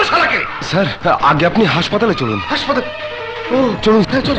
শালাকে। স্যার আগে আপনি হাসপাতালে চলুন। হাসপাতাল? ও চলুন। হ্যাঁ চল।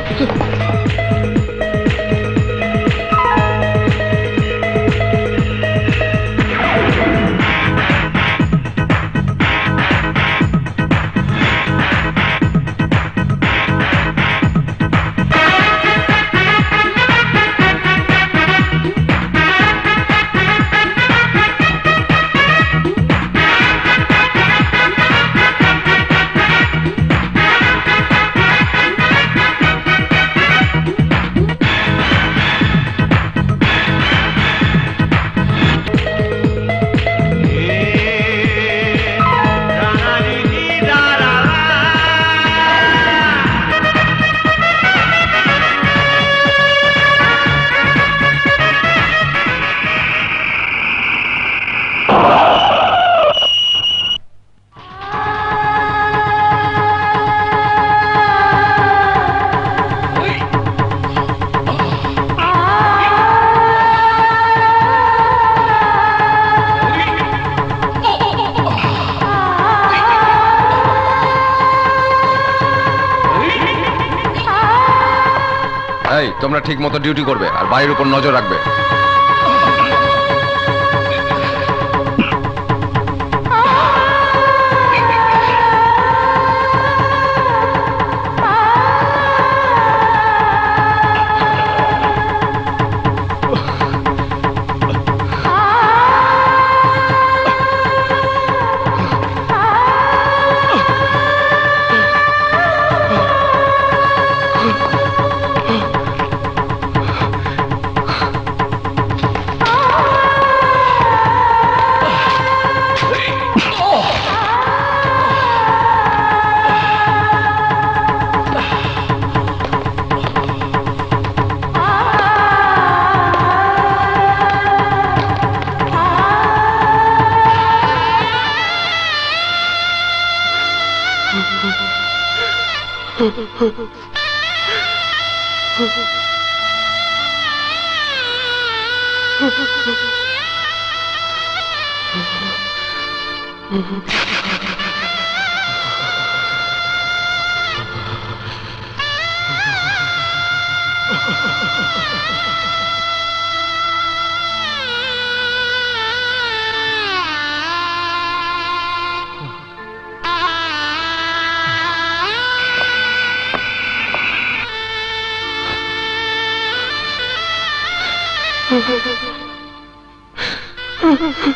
তোমরা ঠিক মতো ডিউটি করবে আর বাড়ির উপর নজর রাখবে।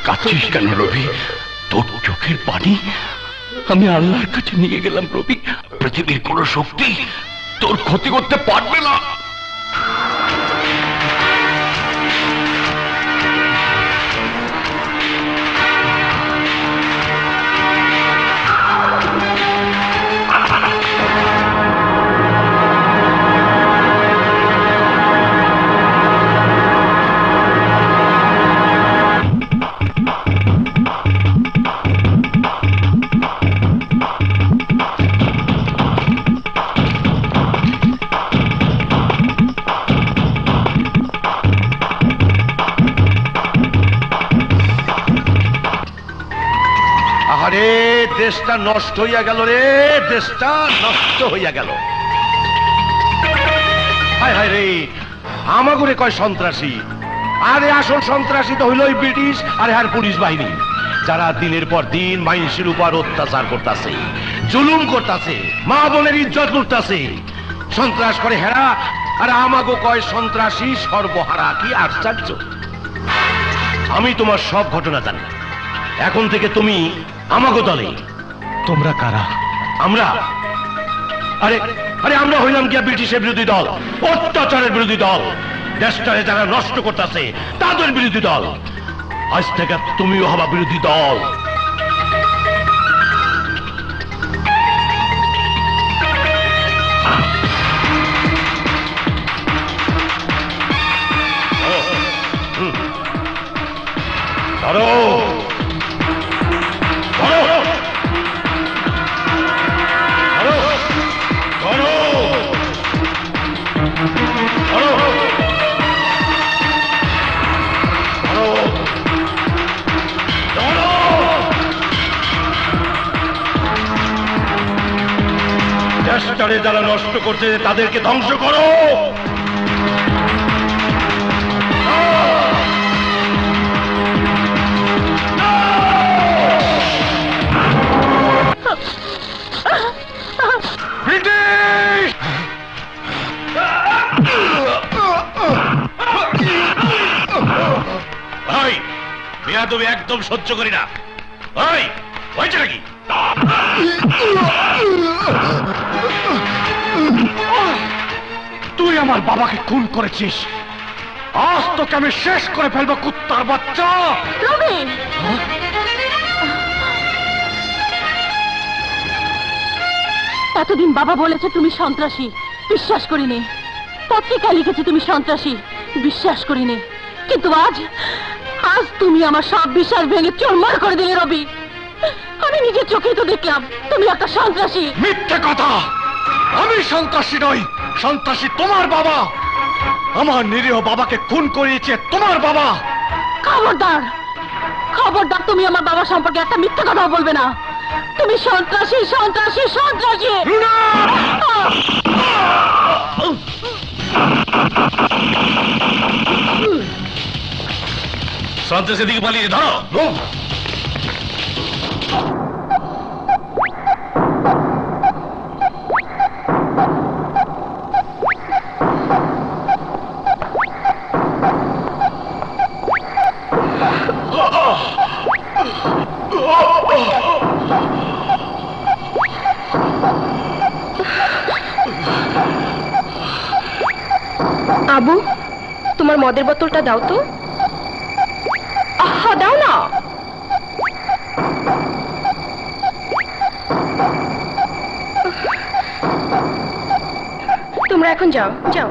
কাঁদছিস কেন রবি? তোর চোখের পানি আমি আল্লাহর কাছে নিয়ে গেলাম রবি। পৃথিবীর কোন শক্তি তোর ক্ষতি করতে পারবে না। দেশটা নষ্ট হইয়া গেল রে, দেশটা নষ্ট হইয়া গেল। হায় হায় রে, আমাগরে কয় সন্ত্রাসী। আরে আসল সন্ত্রাসী তো হইল ব্রিটিশ আর হার পুলিশ বাহিনী, যারা দিনের পর দিন মানুষের উপর অত্যাচার করতেছে, জুলুম করতেছে, মা বোনের ইজ্জত লুটতেছে। সন্ত্রাস করে হেরা আর আমাগো কয় সন্ত্রাসী সর্বহারা। কি আশ্চর্য! আমি তোমার সব ঘটনা জানি। এখন থেকে তুমি আমাগো দলে। তোমরা কারা? আমরা আরে আরে আমরা হইলাম গিয়া ব্রিটিশের বিরোধী দল, অত্যাচারের বিরোধী দল, দেশটারে যারা নষ্ট করতেছে তাদের বিরোধী দল। আজ থেকে তুমিও হবা বিরোধী দল। ধরো সংসারে যারা নষ্ট করছে তাদেরকে ধ্বংস করো। ব্রিটিশ ভাই, বেয়াদবি একদম সহ্য করি না। ভাই, হয়েছে নাকি? তুই আমার বাবাকে খুন করেছিস, আজ তোকে আমি শেষ করে ফেলবো কুত্তার বাচ্চা। রবি, এতদিন বাবা বলেছে তুমি সন্ত্রাসী, বিশ্বাস করিনি। পত্রিকা লিখেছে তুমি সন্ত্রাসী, বিশ্বাস করিনি। কিন্তু আজ আজ তুমি আমার সব বিশ্বাস ভেঙে চুরমার করে দিলে রবি। আমি নিজের চোখেই তো দেখলাম তুমি একটা সন্ত্রাসী। মিথ্যে কথা, আমি সন্ত্রাসী নই, সন্ত্রাসী তোমার বাবা। আমার নিরীহ বাবাকে খুন করিয়েছে তোমার বাবা। খবরদার, খবরদার, তুমি আমার বাবা সম্পর্কে একটা মিথ্যে কথাও বলবে না। তুমি সন্ত্রাসী, সন্ত্রাসী, সন্ত্রাসী। সন্ত্রাসের দিকে পালিয়ে ধরো। আবু, তোমার মদের বোতলটা দাও তো। আহা, দাও না। তোমরা এখন যাও যাও।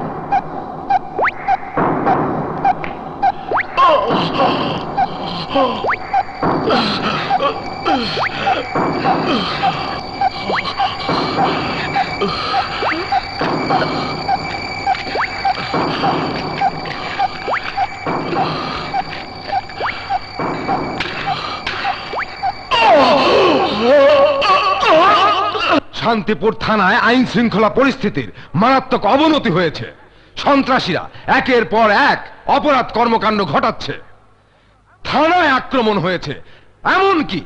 শান্তিপুর থানায় আইন শৃঙ্খলা পরিস্থিতির মারাত্মক অবনতি হয়েছে। সন্ত্রাসীরা একের পর এক অপরাধ কর্মকাণ্ড ঘটাচ্ছে। থানায় আক্রমণ হয়েছে, এমনকি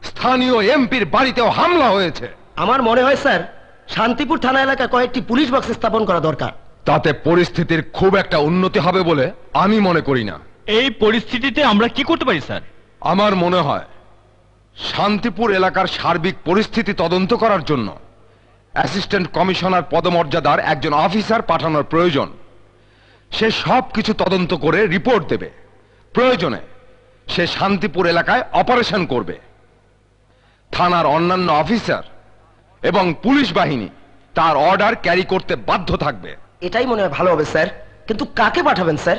স্থানীয় এমপির বাড়িতেও হামলা হয়েছে। আমার মনে হয় স্যার, শান্তিপুর থানা এলাকায় কয়েকটি পুলিশ বক্স স্থাপন করা দরকার। তাতে পরিস্থিতির খুব একটা উন্নতি হবে বলে আমি মনে করি না। এই পরিস্থিতিতে আমরা কি করতে পারি স্যার? আমার মনে হয় শান্তিপুর এলাকার সার্বিক পরিস্থিতি তদন্ত করার জন্য অ্যাসিস্ট্যান্ট কমিশনার পদমর্যাদার একজন অফিসার পাঠানোর প্রয়োজন। সে সব কিছু তদন্ত করে রিপোর্ট দেবে। প্রয়োজনে সে শান্তিপুর এলাকায় অপারেশন করবে। থানার অন্যান্য অফিসার এবং পুলিশ বাহিনী তার অর্ডার ক্যারি করতে বাধ্য থাকবে। এটাই মনে হয় ভালো হবে স্যার, কিন্তু কাকে পাঠাবেন স্যার?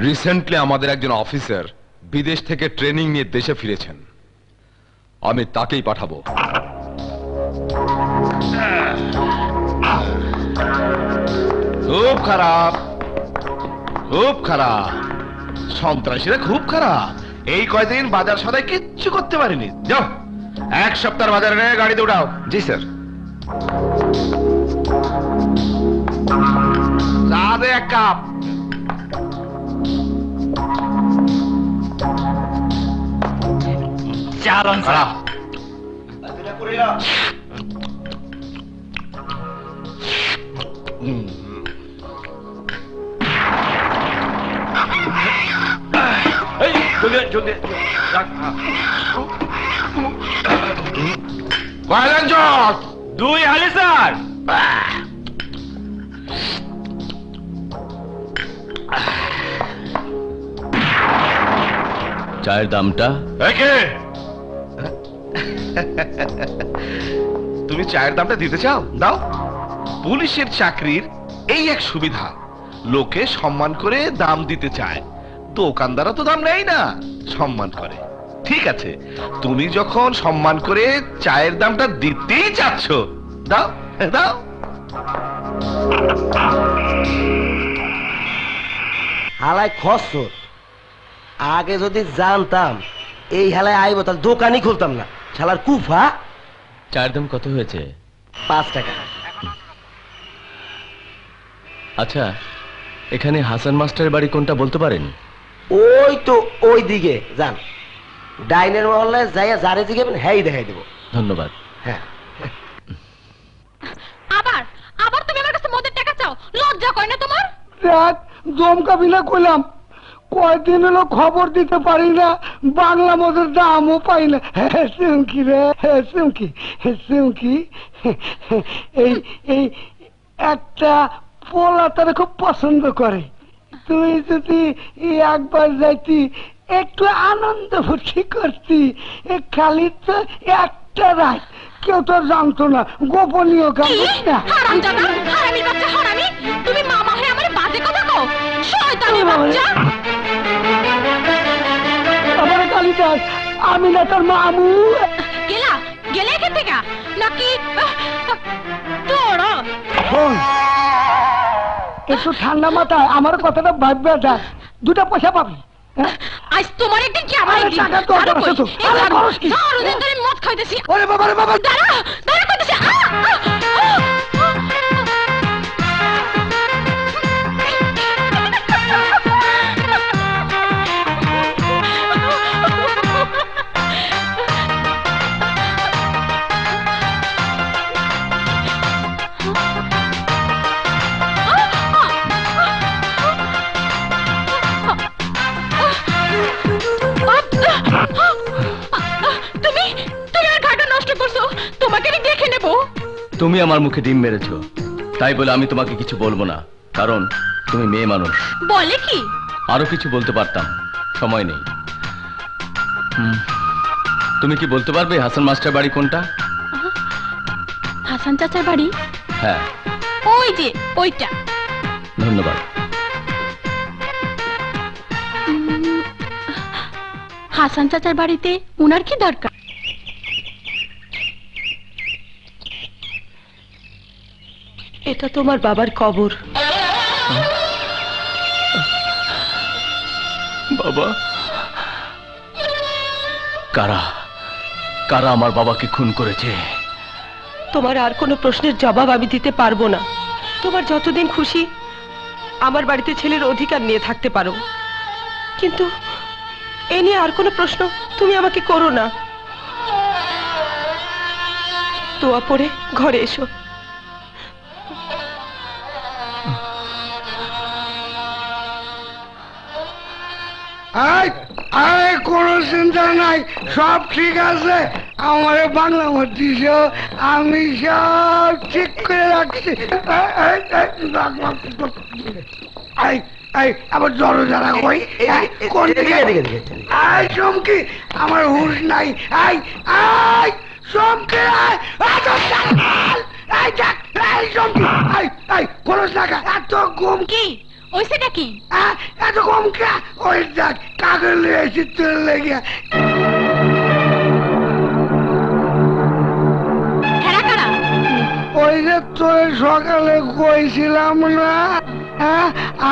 রিসেন্টলি আমাদের একজন অফিসার বিদেশ থেকে ট্রেনিং নিয়ে দেশে ফিরেছেন, আমি তাকেই পাঠাবো। খুব খারাপ, খুব খারাপ। সন্ত্রাসীরা খুব খারাপ। এই কয়দিন বাজার সদাই কিচ্ছু করতে পারিনি। যাও, এক সপ্তাহের বাজারে নিয়ে গাড়িতে উঠাও। জি স্যার। চা দে এক কাপ। চালান খারাপ। কয়জন জজ? 2 হালি স্যার। চায়ের দামটা? একে তুমি চায়ের দামটা দিতে চাও? দাও। পুলিশের চাকরির এই এক সুবিধা, লোকে সম্মান করে দাম দিতে চায়। দোকানদাররা তো দাম নেয় না, সম্মান করে। ঠিক আছে, তুমি যখন সম্মান করে চায়ের দামটা দিতেই চাচ্ছ, দাও দাও। হালায় খসর, আগে যদি জানতাম এই হালায় আইব তাহলে দোকানই খুলতাম না। শালার কুফা। চায়ের দাম কত হয়েছে? 5 টাকা। আচ্ছা, এখানে হাসান মাস্টারের বাড়ি কোনটা বলতে পারেন? ওই তো ওই দিকে যান, ডাইনের মহল্লায় যাইয়া যারে দিকে হ্যাঁ দেখাই দেবো। ধন্যবাদ। হ্যাঁ, আবার আবার তুমি আমার কাছে মদের টাকা চাও, লজ্জা করে না তোমার? দেখ জমকাবি না কইলাম, কয়দিন হলো খবর দিতে পারি না, বাংলা মদের দামও পাই না। সিমকি রে, সিমকি সিমকি, এই এই একটা পোলা তারা খুব পছন্দ করে, তুই যদি একবার যাইতি একটু আনন্দ ফুর্তি করতি, খালি তো একটা রাত, কেউ তো জানতো না, গোপনীয় কাগজ না। হারামজাদা, হারামির বাচ্চা, হারামি! তুমি মামা হয়ে আমার বাজে কথা কও, শয়তানের বাচ্চা! আমার কালিদাস, আমি না তোর মামু। গেলে এখান থেকে নাকি তোরা? একটু ঠান্ডা মাথায় আমার কথাটা ভাববে দেখ, 2টা পয়সা পাবি। আজ তোমার একদিন কি আমার একদিন? মদ খাইতেছি। ওরে বাবা রে বাবা, দাঁড়া দাঁড়া করতেছি। তুমি আমার মুখে ডিম মেরেছো, তাই বলে আমি তোমাকে কিছু বলবো না, কারণ তুমি মেয়ে মানুষ। বলে কি? আরো কিছু বলতে পারতাম, সময় নেই। তুমি কি বলতে পারবে হাসান মাস্টার বাড়ি কোনটা? হাসান চাচার বাড়ি? হ্যাঁ, ওই যে ওইটা। ধন্যবাদ। হাসান চাচার বাড়িতে উনার কি দরকার? এটা তোমার বাবার কবর। বাবা, কারা কারা আমার বাবাকে খুন করেছে? তোমার আর কোনো প্রশ্নের জবাব আমি দিতে পারবো না। তোমার যতদিন খুশি আমার বাড়িতে ছেলের অধিকার নিয়ে থাকতে পারো, কিন্তু এ নিয়ে আর কোনো প্রশ্ন তুমি আমাকে করো না। দোয়া পড়ে ঘরে এসো। কোনো চিন্তা নাই, সব ঠিক আছে। আমার বাংলা মত দিছ, আমি সব ঠিক করে রাখছি। আবার জড়ো যারা কই কোন চমকি, আমার হুশ নাই। চমকি খরচ টাকা এত গম কি ওই সেটা কি? এত কম কে? ওই দেখ কাগজ লিয়েছি তোর লেগে। ওই যে তোর সকালে কইছিলাম না,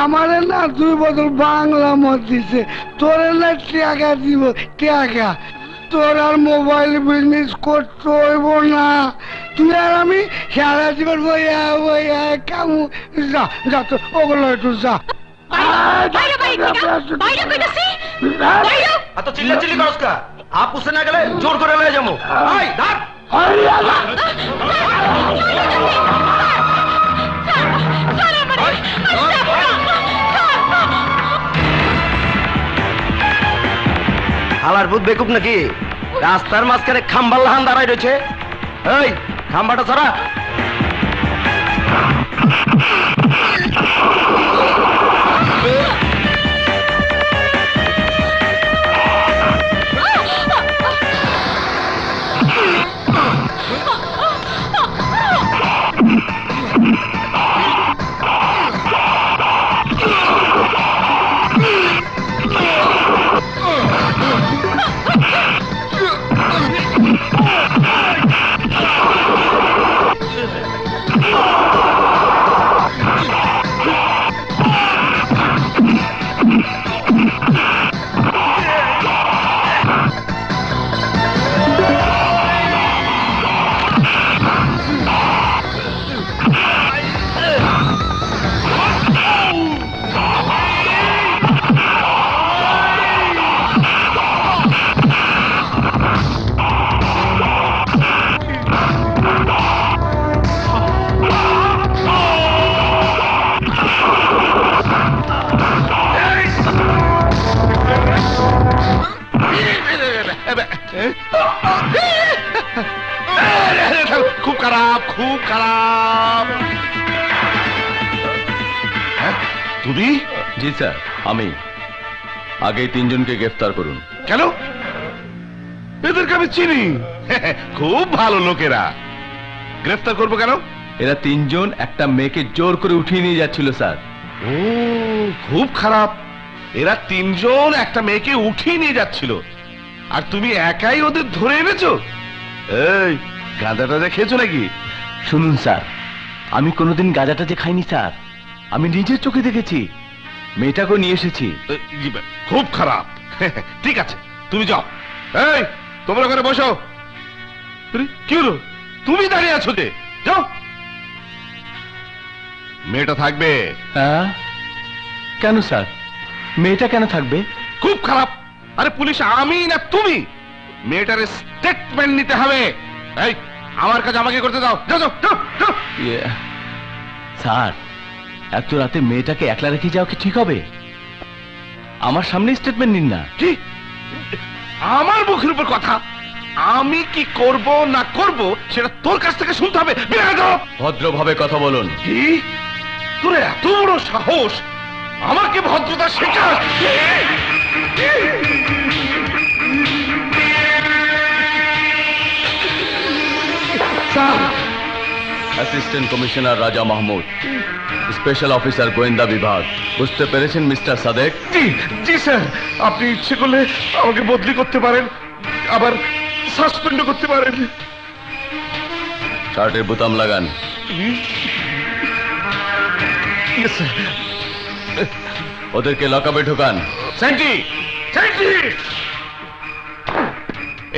আমারে না 2 বোতল বাংলা মদ দিছে, তোরে না টাকা দিব টাকা। তোর আর মোবাইল বিজনেস করতে হইব না, তুই আর আমি সারা জীবন বইয়া বইয়া কামু। যা যা, তো ওগুলো একটু যা। চিল্লাচিল্লি করস কা? আপুসে না গেলে জোর করে লয়ে যাবো। হালার ভূত বেকুব নাকি? রাস্তার মাঝখানে খাম্বার লাহান দাঁড়াই রয়েছে। এই খাম্বাটা ছাড়া। খারাপ, খুব খারাপ। হ্যাঁ, তুমি? জি স্যার, আমি। আগে তিনজনকে গ্রেফতার করুন। কেন? এদেরকে আমি চিনি। খুব ভালো লোকেরা। গ্রেফতার করবো কেন? এরা তিনজন একটা মেয়েকে জোর করে উঠিয়ে নিয়ে যাচ্ছিল স্যার। ও, খুব খারাপ। এরা তিনজন একটা মেয়েকে উঠিয়ে নিয়ে যাচ্ছিল, আর তুমি একাই ওদের ধরে এনেছো? এই, গাঁজাটা যে খেয়েছো নাকি? শুনুন স্যার, আমি কোনোদিন গাঁজাটা যে খাইনি স্যার। আমি নিজের চোখে দেখেছি। মেয়েটাকেও নিয়ে এসেছি। খুব খারাপ। ঠিক আছে, তুমি যাও। এই, তোমরা ওখানে বসো। আরে, কি হলো? তুমি দাঁড়িয়ে আছো যে? যাও। মেয়েটা থাকবে। হ্যাঁ? কেন স্যার? মেয়েটা কেন থাকবে? খুব খারাপ। আরে পুলিশ আমি না তুমি? মেয়েটার স্টেটমেন্ট নিতে হবে। এই, আমার কাজ আমাকে করতে দাও। যাও যাও যাও যাও। স্যার, এত রাতে মেয়েটাকে একলা রেখে যাও কি ঠিক হবে? আমার সামনে স্টেটমেন্ট নিন না। কি? আমার মুখের উপর কথা? আমি কি করব না করব সেটা তোর কাছ থেকে শুনতে হবে। ভদ্রভাবে কথা বলুন। কি? তোর এত বড় সাহস আমাকে ভদ্রতা শেখাস? অ্যাসিস্ট্যান্ট কমিশনার রাজা মাহমুদ, স্পেশাল অফিসার গোয়েন্দা বিভাগ। বুঝতে পেরেছেন মিস্টার সাদেক? জি জি স্যার, আপনি ইচ্ছে করলে আমাকে বদলি করতে পারেন, আবার সাসপেন্ডও করতে পারেন। শার্টের বোতাম লাগান। Yes sir. ওদেরকে লকআপে ঢোকান। স্যান্টি, স্যান্টি,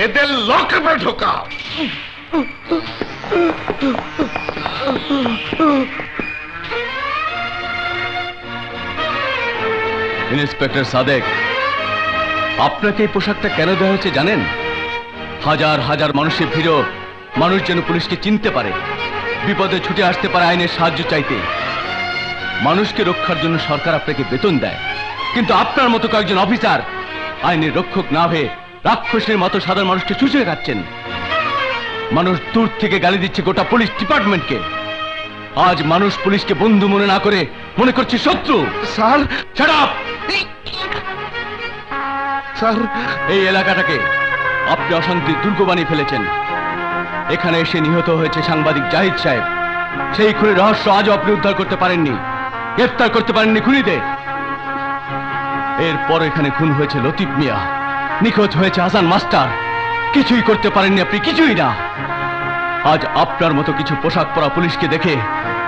এদের লকআপে ঢোকাও। ইন্সপেক্টর সাদেক, আপনাকে এই পোশাকটা কেন দেওয়া হয়েছে জানেন? হাজার হাজার মানুষের ভিড়ও মানুষ যেন পুলিশকে চিনতে পারে, বিপদে ছুটে আসতে পারে আইনের সাহায্য চাইতে। মানুষকে রক্ষার জন্য সরকার আপনাকে বেতন দেয়, কিন্তু আপনার মতো কয়েকজন অফিসার আইনের রক্ষক না হয়ে রাক্ষসের মতো সাধারণ মানুষকে চুষে খাচ্ছেন। মানুষ দূর থেকে গালি দিচ্ছে গোটা পুলিশ ডিপার্টমেন্টকে। আজ মানুষ পুলিশকে বন্ধু মনে না করে মনে করছে শত্রু। Sir, shut up! স্যার, এই এলাকাটাকে আপনি অশান্তির দুর্গ বানিয়ে ফেলেছেন। এখানে এসে নিহত হয়েছে সাংবাদিক জাহিদ সাহেব। সেই খুনের রহস্য আজও আপনি উদ্ধার করতে পারেননি, গ্রেফতার করতে পারেননি খুনিদের। এরপর এখানে খুন হয়েছে লতিফ মিয়া, নিখোঁজ হয়েছে হাসান মাস্টার। কিছুই করতে পারেননি আপনি, কিছুই না। আজ আপনার মতো কিছু পোশাক পরা পুলিশকে দেখে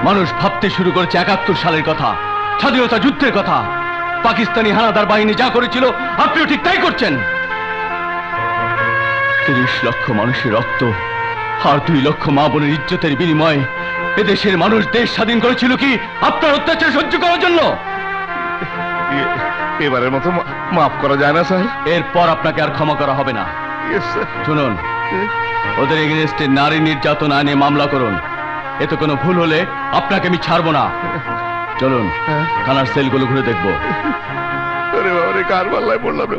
মানুষ ভাবতে শুরু করেছে ৭১ সালের কথা, স্বাধীনতা যুদ্ধের কথা। পাকিস্তানি হানাদার বাহিনী যা করেছিল আপনিও ঠিক তাই করছেন। ৩০ লক্ষ মানুষের রক্ত আর ২ লক্ষ মা বোনের ইজ্জতের বিনিময়ে এদেশের মানুষ দেশ স্বাধীন করেছিল কি আপনার অত্যাচার সহ্য করার জন্য? এবারের মতো মাফ করা যায় না স্যার? এরপর আপনাকে আর ক্ষমা করা হবে না। শুনুন, ওদের এগেনস্টে নারী নির্যাতন আইনে মামলা করুন। এতে কোনো ভুল হলে আপনাকে আমি ছাড়বো না। চলুন, থানার সেলগুলো ঘুরে দেখবো। আরে বাবারে, কার পাল্লায় পড়লাম রে?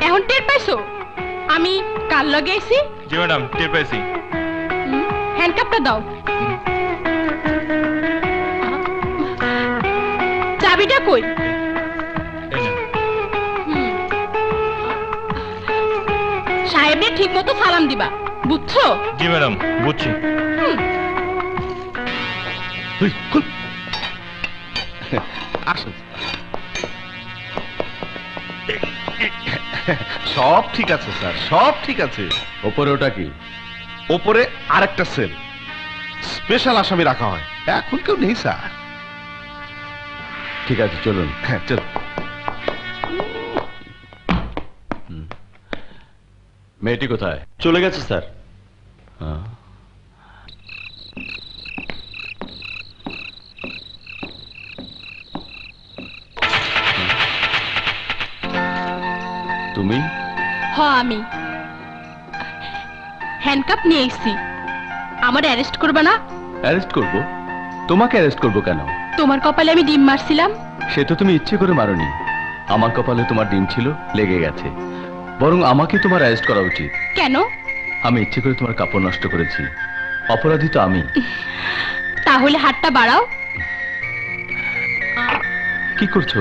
এখন টের পাইছো আমি কার লগে আইছি? জি ম্যাডাম, টের পাইছি। হ্যান্ডকাপটা দাও। চাবিটা কই? সাহেবের ঠিক মতো সালাম দিবা, বুঝছো? জি ম্যাডাম, বুঝছি। আসুন। সব ঠিক আছে স্যার, সব ঠিক আছে। ওপরে ওটা কি? ওপরে আরেকটা সেল, স্পেশাল আসামি রাখা হয়। এখন কেউ নেই স্যার। ঠিক আছে, চলুন। হ্যাঁ, চল। মেয়েটি কোথায়? চলে গেছে স্যার। হ্যাঁ। তুমি? আমি হ্যান্ডকাপ নিয়ে এসেছি। আমার অ্যারেস্ট করবে না? অ্যারেস্ট করব? তোমাকে অ্যারেস্ট করব কেন? তোমার কপালে আমি ডিম মারছিলাম। সে তো তুমি ইচ্ছে করে মারোনি। আমার কপালে তোমার ডিম ছিল, লেগে গেছে। বরং আমাকে তোমার অ্যারেস্ট করা উচিত। কেন? আমি ইচ্ছে করে তোমার কাপড় নষ্ট করেছি, অপরাধী তো আমি। তাহলে হাতটা বাড়াও। কি করছো?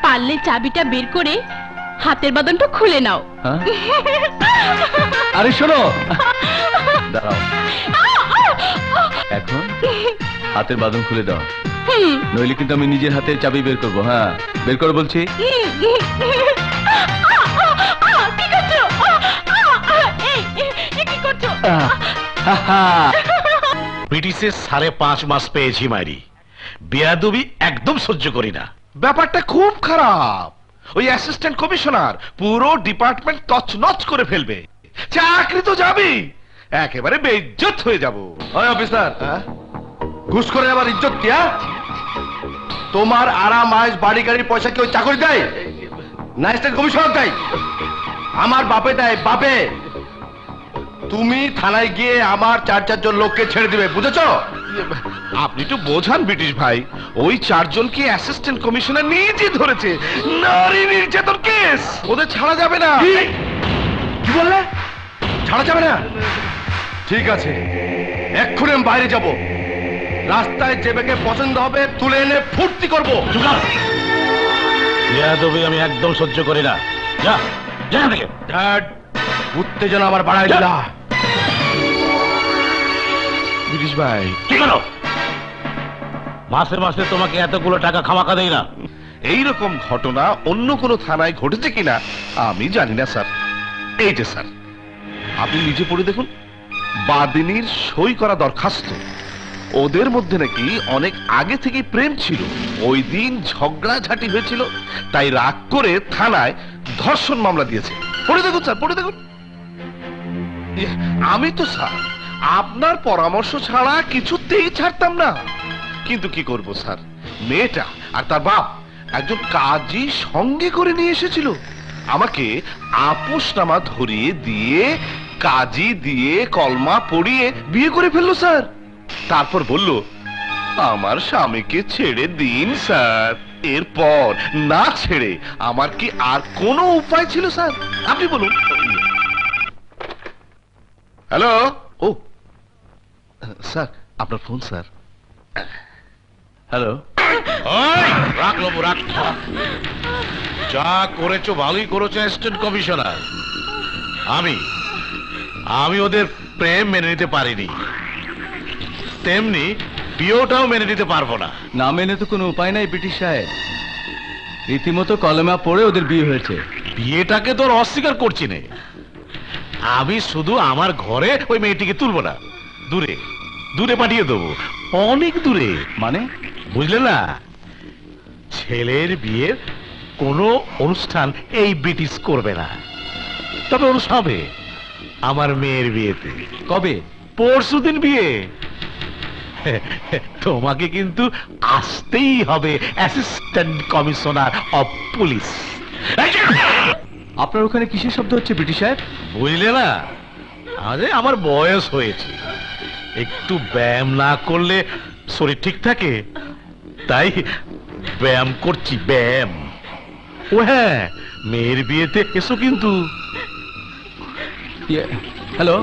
পারলে চাবিটা বের করে হাতের বাঁধনটা খুলে নাও। হ্যাঁ? আরে শোনো, দাঁড়াও, এখন হাতের বাঁধন খুলে দাও, নইলে কিন্তু আমি নিজের হাতে চাবি বের করবো। হ্যাঁ, বের করো বলছি। ব্রিটিশের 5.5 মাস পেয়েছি মাইরি, বেয়াদবি একদম সহ্য করি না। ব্যাপারটা খুব খারাপ। ওই অ্যাসিস্ট্যান্ট কমিশনার পুরো ডিপার্টমেন্ট তছনছ করে ফেলবে, চাকরি তো যাবেই, একেবারে বেইজ্জত হয়ে যাব। ওই অফিসার, ঘুষ করে আবার ইজ্জত কি? তোমার আরাম আয়েস বাড়ি গাড়ির পয়সা কি ওই চাকরি দেয় না অ্যাসিস্ট্যান্ট কমিশনার দেয়? আমার বাপে দেয়, বাপে। তুমি থানায় গিয়ে আমার 4-4 লোককে ছেড়ে দিবে, বুঝেছো? আপনি তো বোঝান ব্রিটিশ ভাই, ওই 4 জনকে অ্যাসিস্ট্যান্ট কমিশনার নিজে ধরেছে, নারী নির্যাতন কেস। ওদের ছাড়া যাবে না। কি বললে? ছাড়া যাবে না? ঠিক আছে, এক্ষুনি আমি বাইরে যাব, রাস্তায় যে বেগে পছন্দ হবে তুলে এনে ফুর্তি করবো। বেয়াদবি আমি একদম সহ্য করি না। যা যা থেকে। উত্তেজনা আমার বাড়াই দিলা। ব্রিটিশ ভাই, কি করো? মাসে মাসে তোমাকে এতগুলো টাকা খামাকা দেই না। এইরকম ঘটনা অন্য কোনো থানায় ঘটেছে কিনা আমি জানি না স্যার। এই যে স্যার, আপনি নিজে পড়ে দেখুন, বাদিনীর সই করা দরখাস্ত। ওদের মধ্যে নাকি অনেক আগে থেকে প্রেম ছিল, ওই দিন ঝগড়াঝাটি হয়েছিল, তাই রাগ করে থানায় ধর্ষণ মামলা দিয়েছে। পড়ে দেখুন স্যার, পড়ে দেখুন। আমি তো স্যার আপনার পরামর্শ ছাড়া কিছুতেই ছাড়তাম না, কিন্তু কি করব স্যার, মেয়েটা আর তার বাপ একজন কাজী সঙ্গে করে নিয়ে এসেছিল, আমাকে আপোসনামা ধরিয়ে দিয়ে কাজী দিয়ে কলমা পড়িয়ে বিয়ে করে ফেললো স্যার। তারপর বলল আমার স্বামীকে ছেড়ে দিন স্যার। এরপর না ছেড়ে আমার কি আর কোনো উপায় ছিল স্যার? আপনি বলুন। হ্যালো, ও স্যার, আপনার ফোন স্যার। হ্যালো, রাখলো রাখ। যা করেছো ভালোই করেছো অ্যাসিস্ট্যান্ট কমিশনার। আমি ওদের প্রেম মেনে নিতে পারিনি, তেমনি বিয়েটাও মেনে নিতে পারবো না। না মেনে তো কোনো উপায় নাই ব্রিটিশ সাহেব, রীতিমতো কলমা পড়ে ওদের বিয়ে হয়েছে। বিয়েটাকে তোর অস্বীকার করছি না, আমি শুধু আমার ঘরে ওই মেয়েটিকে তুলবো না, দূরে দূরে পাঠিয়ে দেবো, অনেক দূরে। মানে বুঝলে না, ছেলের বিয়ের কোনো অনুষ্ঠান এই ব্রিটিশ করবে না, তবে অনুষ্ঠান হবে আমার মেয়ের বিয়েতে। কবে? পরশুদিন বিয়ে। তোমাকে কিন্তু আসতেই হবে অ্যাসিস্ট্যান্ট কমিশনার অফ পুলিশ। আপনার ওখানে কিসের শব্দ হচ্ছে ব্রিটিশ সাহেব? বুঝলে না, আরে আমার বয়স হয়েছে, একটু ব্যায়াম না করলে শরীর ঠিক থাকে, তাই ব্যায়াম করছি, ব্যায়াম। ও হ্যাঁ, মেয়ের বিয়েতে এসো কিন্তু। হ্যালো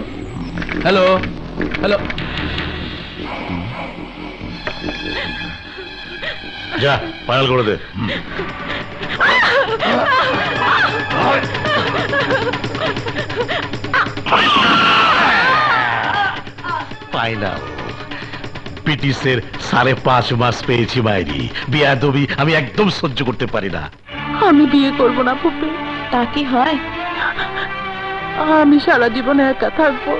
হ্যালো হ্যালো, যা ফাইনাল করে দে। ফাইনাল। ব্রিটিশের 5.5 মাস পেয়েছি মাইরি, বেয়াদবি আমি একদম সহ্য করতে পারি না। আমি বিয়ে করব না ফুপি। তা কি হয়? আমি সারা জীবন একা থাকবো।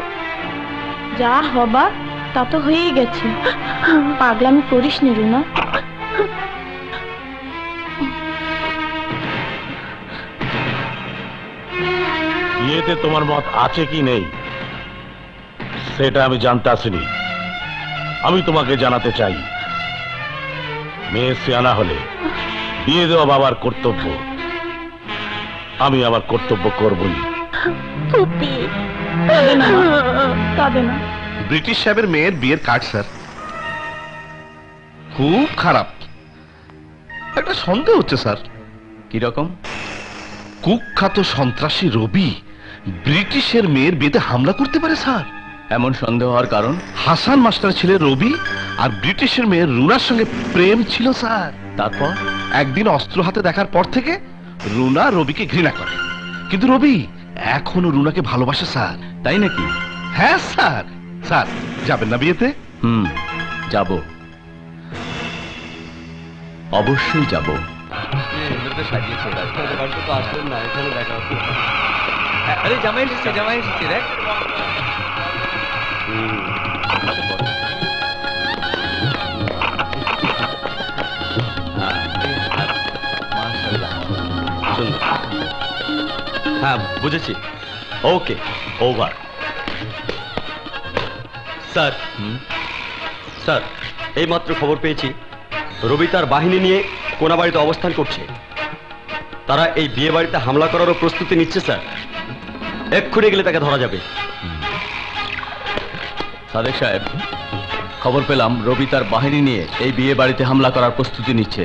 যা হবার তা তো হয়েই গেছে, পাগলামি করিস নি রুনা। বিয়েতে তোমার মত আছে কি নেই সেটা আমি জানতে আসিনি, আমি তোমাকে জানাতে চাই, মেয়ে সিয়ানা হলে বিয়ে দেওয়া বাবার কর্তব্য, আমি আমার কর্তব্য করবই। ফুপি কাঁদে না। ব্রিটিশ সাহেবের মেয়ের বিয়ের কার্ড স্যার, খুব খারাপ। একটা সন্দেহ হচ্ছে স্যার। কি রকম? কুখ্যাত সন্ত্রাসী রবি ব্রিটিশের মেয়ের বিয়েতে হামলা করতে পারে স্যার? এমন সন্দেহ হওয়ার কারণ? হাসান মাস্টার ছেলে রবি আর ব্রিটিশের মেয়ের রুনার সঙ্গে প্রেম ছিল স্যার। তারপর একদিন অস্ত্র হাতে দেখার পর থেকে রুনা রবিকে ঘৃণা করে, কিন্তু রবি এখনো রুনাকে ভালোবাসে স্যার। তাই নাকি? হ্যাঁ স্যার। স্যার যাবেন না বিয়েতে? যাব, অবশ্যই যাব। আরে জামাই এসেছে, জামাই এসেছে দেখ। হ্যাঁ বুঝেছি, ওকে ওভার। স্যার, স্যার এইমাত্র খবর পেয়েছি রবি তার বাহিনী নিয়ে কোনাবাড়িতে অবস্থান করছে। তারা এই বিয়ে বাড়িতে হামলা করারও প্রস্তুতি নিচ্ছে স্যার। এক্ষুনি গেলে তাকে ধরা যাবে। সাদেক সাহেব, খবর পেলাম রবি তার বাহিনী নিয়ে এই বিয়ে বাড়িতে হামলা করার প্রস্তুতি নিচ্ছে।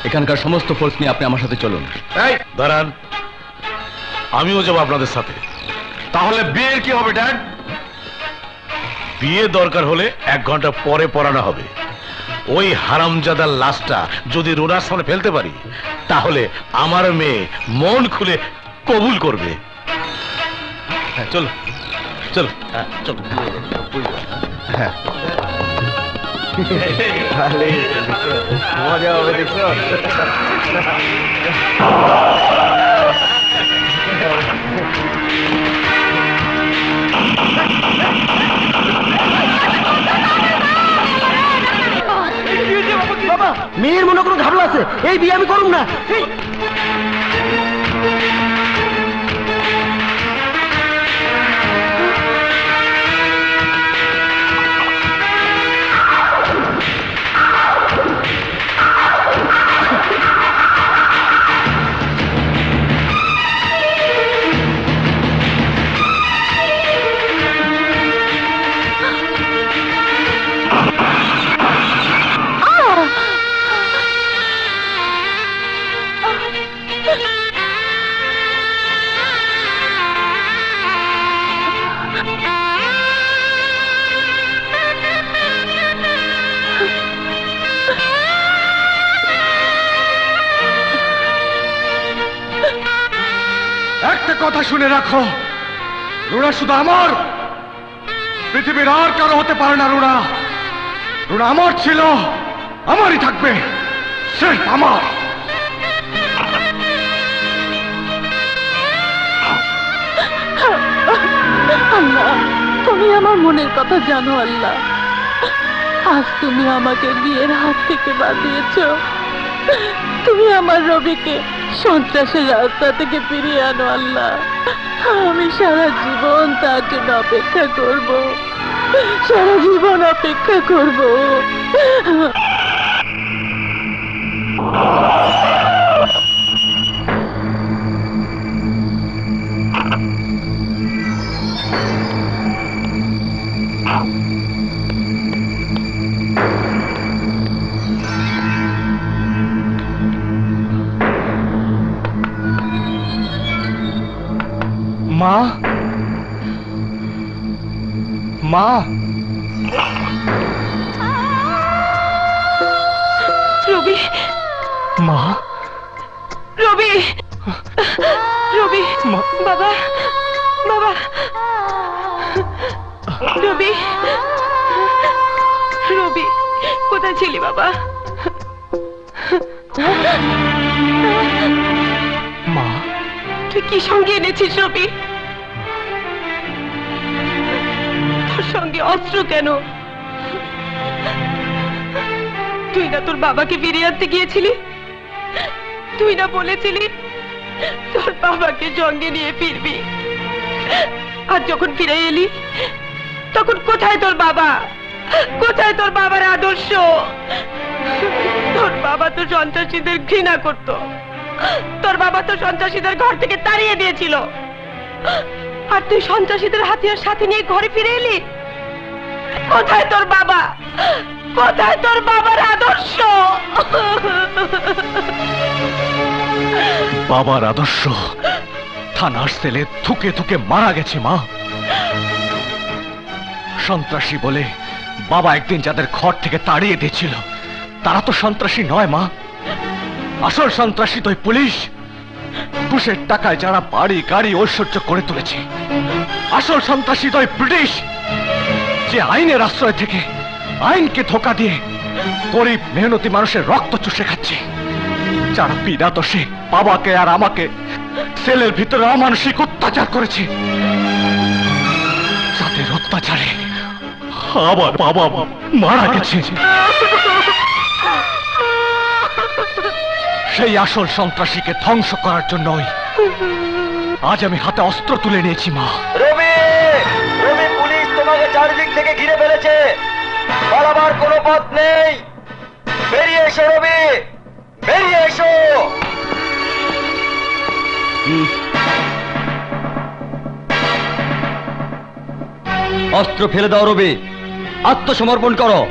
এখানকার সমস্ত ফোর্স নিয়ে আপনি আমার সাথে চলুন। এই দাঁড়ান, আমিও যাবো আপনাদের সাথে। তাহলে বিয়ের কি হবে ড্যাড? বিয়ে দরকার হলে 1 ঘন্টা পরে পড়ানো হবে। ওই হারামজাদার লাশটা যদি রুনার সামনে ফেলতে পারি, তাহলে আমার মেয়ে মন খুলে কবুল করবে। হ্যাঁ চলো চলো, হ্যাঁ চলো। হ্যাঁ মজা হবে দেখছো। বাবা, মেয়ের মনে কোনো ঘাবলা আছে, এই বিয়ে আমি করুম না। একটা কথা শুনে রাখো, রুনা শুধু আমার, পৃথিবীর আর কারো হতে পারে না। রুনা রুনা আমার ছিল, আমারই থাকবে, সির্ফ আমার। আল্লাহ, তুমি আমার মনের কথা জানো আল্লাহ। আজ তুমি আমাকে বিয়ের হাত থেকে বাঁচিয়েছ। তুমি আমার রবিকে সন্ত্রাসের রাস্তা থেকে ফিরিয়ে আনো আল্লাহ। আমি সারা জীবন তার জন্য অপেক্ষা করব, সারা জীবন অপেক্ষা করব। মা, মা, রবি, মা, রবি, রবি, বাবা, বাবা, রবি, রবি, কোথায় ছিলি বাবা? মা, তুই কি সঙ্গে এনেছিস রবি? তোর সঙ্গে অস্ত্র কেন? তুই না তোর বাবাকে ফিরিয়ে আনতে গিয়েছিলি? তুই না বলেছিলি তোর বাবাকে সঙ্গে নিয়ে ফিরবি? আর যখন ফিরে এলি তখন কোথায় তোর বাবা? কোথায় তোর বাবার আদর্শ? তোর বাবা তো সন্ত্রাসীদের ঘৃণা করত, তোর বাবা তো সন্ত্রাসীদের ঘর থেকে তাড়িয়ে দিয়েছিল, আর তুই সন্ত্রাসীদের হাতিয়ার সাথে নিয়ে ঘরে ফিরে এলি। কোথায় তোর বাবা? কোথায় তোর বাবার আদর্শ? বাবার আদর্শ থানার সেলে থুকে থুকে মারা গেছে মা। সন্ত্রাসী বলে বাবা একদিন যাদের ঘর থেকে তাড়িয়ে দিয়েছিল তারা তো সন্ত্রাসী নয় মা। আসল সন্ত্রাসী তো পুলিশ। ঘুষের টাকায় যারা বাড়ি গাড়ি ঐশ্বর্য করে তুলেছে। আসল সন্ত্রাসী তো ব্রিটিশ, যে আইনের আশ্রয় থেকে আইনকে ধোকা দিয়ে গরিব মেহনতি মানুষের রক্ত চুষে খাচ্ছে। যারা বিনা দোষে বাবাকে আর আমাকে সেলের ভিতরে অমানসিক অত্যাচার করেছে, যাদের অত্যাচারে আমার বাবা মারা গেছে, সেই আসল সন্ত্রাসীকে ধ্বংস করার জন্যই আজ আমি হাতে অস্ত্র তুলে নিয়েছি মা। রবি, রবি, পুলিশ তোমাকে চারিদিক থেকে ঘিরে ফেলেছে, পালাবার কোনো পথ নেই। বেরিয়ে এসো রবি, বেরিয়ে এসো। অস্ত্র ফেলে দাও রবি, আত্মসমর্পণ করো।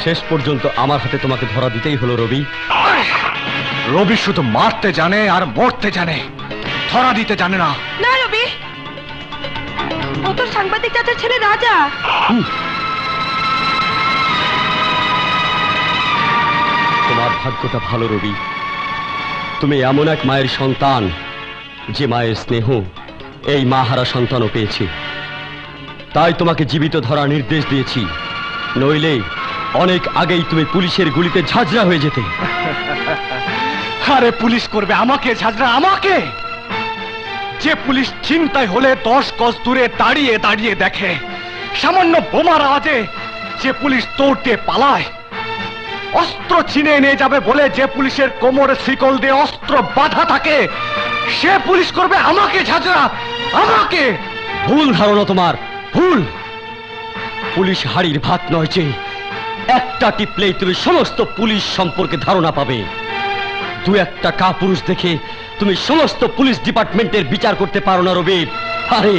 শেষ পর্যন্ত আমার হাতে তোমাকে ধরা দিতেই হলো রবি। রবি শুধু মারতে জানে আর মরতে জানে, ধরা দিতে জানে না। না রবি, ও তো সাংবাদিক চাচার ছেলে রাজা। তোমার ভাগ্যটা ভালো রবি, তুমি এমন এক মায়ের সন্তান যে মায়ের স্নেহ এই মাহারা সন্তানও পেয়েছে। তাই তোমাকে জীবিত ধরার নির্দেশ দিয়েছি, নইলে অনেক আগেই তুমি পুলিশের গুলিতে ঝাঁঝরা হয়ে যেতে। আরে পুলিশ করবে আমাকে ঝাঁঝরা? আমাকে? যে পুলিশ চিন্তায় হলে 10 গজ দূরে দাঁড়িয়ে দাঁড়িয়ে দেখে, সামান্য বোমার আওয়াজে যে পুলিশ দৌড়তে পালায়, অস্ত্র ছিনে নিয়ে যাবে বলে যে পুলিশের কোমরে শিকল দিয়ে অস্ত্র বাঁধা থাকে, সে পুলিশ করবে আমাকে ঝাঁঝরা? আমাকে? ভুল ধারণা তোমার, ভুল। পুলিশ হাড়ির ভাত নয় যে একটা টিপলেই তুমি সমস্ত পুলিশ সম্পর্কে ধারণা পাবে। দু একটা কাপুরুষ দেখে তুমি সমস্ত পুলিশ ডিপার্টমেন্টের বিচার করতে পারো না রবি। আরে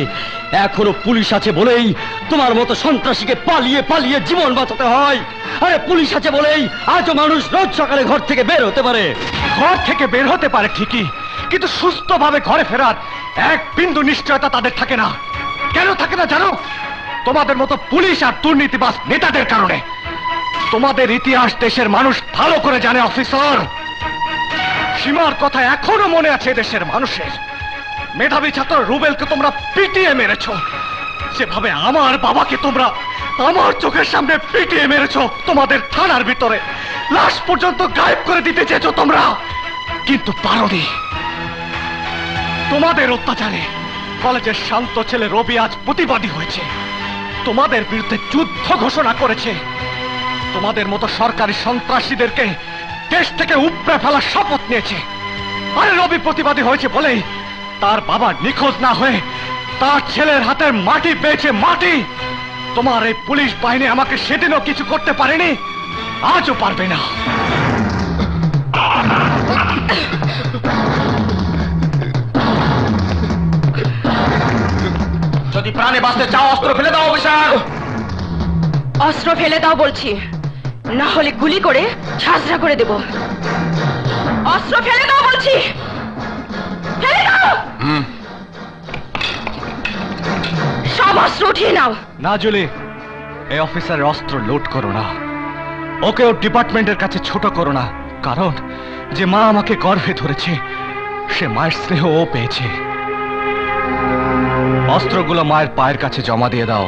এখনো পুলিশ আছে বলেই তোমার মতো সন্ত্রাসীকে পালিয়ে পালিয়ে জীবন বাঁচাতে হয়। আরে পুলিশ আছে বলেই আজও মানুষ রোজ সকালে ঘর থেকে বের হতে পারে। ঘর থেকে বের হতে পারে ঠিকই, কিন্তু সুস্থভাবে ঘরে ফেরার এক বিন্দু নিশ্চয়তা তাদের থাকে না। কেন থাকে না জানো? তোমাদের মতো পুলিশ আর দুর্নীতিবাজ নেতাদের কারণে। তোমাদের ইতিহাস দেশের মানুষ ভালো করে জানে অফিসার। সীমার কথা এখনো মনে আছে দেশের মানুষের। মেধাবী ছাত্র রুবেলকে তোমরা পিটিয়ে মেরেছ, যেভাবে আমার বাবাকে তোমরা আমার চোখের সামনে পিটিয়ে মেরেছ। তোমাদের থানার ভিতরে লাশ পর্যন্ত গায়েব করে দিতে চেয়েছো তোমরা, কিন্তু পারোনি। তোমাদের অত্যাচারে কলেজের শান্ত ছেলে রবি আজ প্রতিবাদী হয়েছে, তোমাদের বিরুদ্ধে যুদ্ধ ঘোষণা করেছে। তোমাদের মতো সরকারি সন্ত্রাসীদেরকে দেশ থেকে উপড়ে ফেলার শপথ নিয়েছে। আরে রবি প্রতিবাদী হয়েছে বলেই তার বাবা নিখোঁজ না হয়ে তার ছেলের হাতের মাটি পেয়েছে, মাটি। তোমার এই পুলিশ বাহিনী আমাকে সেদিনও কিছু করতে পারেনি, আজও পারবে না। যদি প্রাণে বাঁচতে চাও অস্ত্র ফেলে দাও অফিসার। অস্ত্র ফেলে দাও বলছি, না হলে গুলি করে ঝাঁঝরা করে দেব। অস্ত্র ফেলে দাও বলছি, ফেলে দাও। সব অস্ত্র উঠিয়ে নাও। না জুলি, এই অফিসারের অস্ত্র লোড করো না, ওকেও ডিপার্টমেন্টের কাছে ছোট করো না। কারণ যে মা আমাকে গর্ভে ধরেছে সে মায়ের স্নেহ ও পেয়েছে। অস্ত্রগুলো মায়ের পায়ের কাছে জমা দিয়ে দাও।